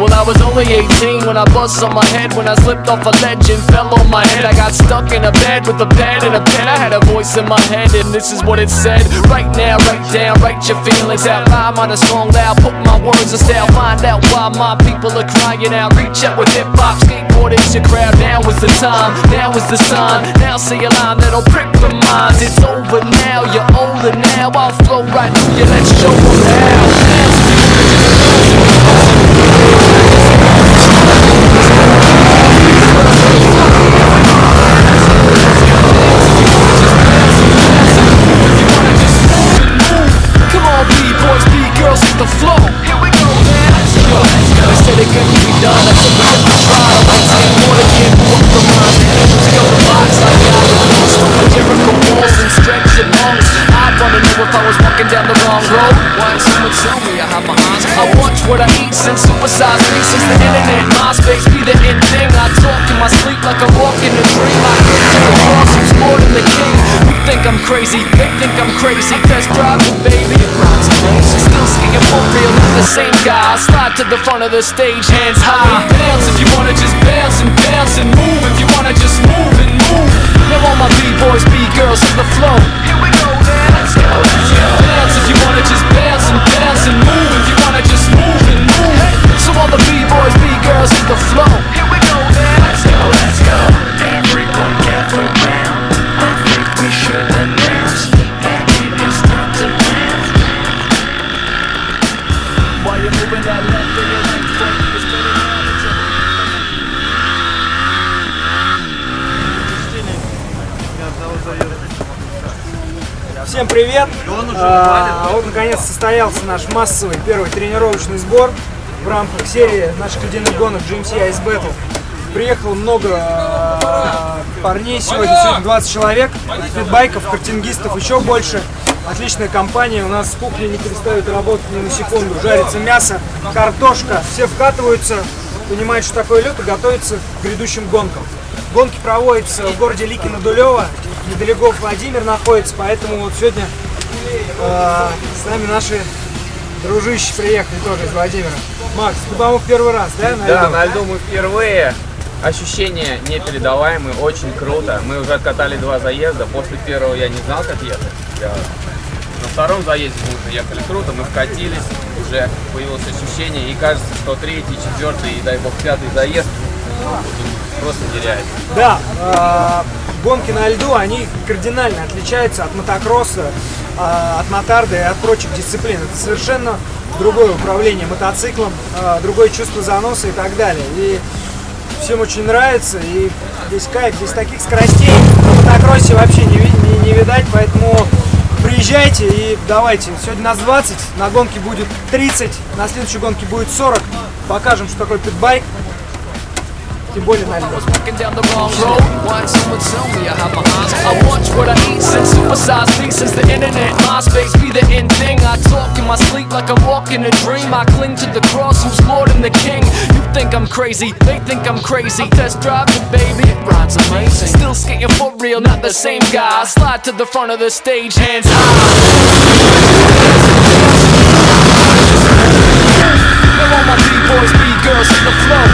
Well, I was only 18 when I bust on my head. When I slipped off a ledge and fell on my head, I got stuck in a bed with a pad and a pen. I had a voice in my head and this is what it said: right now, write down, write your feelings out. I'm on a song loud, put my words in style. Find out why my people are crying out. Reach out with hip-hop, skateboard is your crowd. Now is the time, now is the sign. Now say a line that'll prick the minds. It's over now, you're older now. I'll flow right through you, let's show them how. The flow. Here we go, man. Let's go. They said it couldn't be done. I said we have to try. I like saying more to get up the mind. Music on the box like I was stupid Jericho walls and stretching lungs. I'd wanna know if I was walking down the wrong road. Why someone tell me I have my eyes closed? I watch what I eat since supersize me. Since the internet, MySpace be the end thing. I talk in my sleep like I'm walking a dream. I get to the cross, I'm more than the king. You think I'm crazy, they think I'm crazy. Test drive it, baby, it rides amazing. Still skating for real, not the same guy. I slide to the front of the stage, hands high. Bounce if you wanna just bounce and move if you wanna just move and move. Now all my B-boys, B-girls hit the flow. Here we go, man. Let's go, let's go. Bounce if you wanna just bounce and move if you wanna just move and move. So all the B-boys, B-girls hit the flow. Here we go, man. Let's go, let's go. Everyone gather round. I think we should announce that it is time to dance. While you're moving that left and your right foot, you're spinning around and you're... Всем привет! Вот наконец состоялся наш массовый первый тренировочный сбор в рамках серии наших ледяных гонок JMC Ice Battle. Приехало много парней сегодня 20 человек, питбайков, картингистов, еще больше. Отличная компания, у нас в кухне не перестают работать ни на секунду, жарится мясо, картошка, все вкатываются, понимают, что такое лед, и готовятся к грядущим гонкам. Гонки проводятся в городе Ликино-Дулево, недалеко Владимир находится, поэтому вот сегодня с нами наши дружищи приехали тоже из Владимира. Макс, ты, по-моему, в первый раз, да? Да, на льду мы впервые. Ощущения непередаваемые, очень круто. Мы уже откатали 2 заезда. После первого я не знал, как ехать. На втором заезде мы уже ехали круто, мы вкатились, уже появилось ощущение. И кажется, что 3-й, 4-й и, дай бог, 5-й заезд просто теряется. Да, гонки на льду, они кардинально отличаются от мотокросса, от мотарды и от прочих дисциплин. Это совершенно другое управление мотоциклом, другое чувство заноса и так далее. И всем очень нравится, и здесь кайф, здесь таких скоростей на мотокроссе вообще не видать, поэтому приезжайте и давайте. Сегодня нас 20, на гонке будет 30, на следующей гонке будет 40. Покажем, что такое питбайк. Тем более на льду. I watch what I eat since supersize me. Since the internet, MySpace be the end thing. I talk in my sleep like I'm walking a dream. I cling to the cross, who's Lord and the King. You think I'm crazy, they think I'm crazy. Test drive it, baby, it rides amazing. Still skating for real, not the same guy. I slide to the front of the stage, hands high. Now all my B-boys, B-girls hit the flow.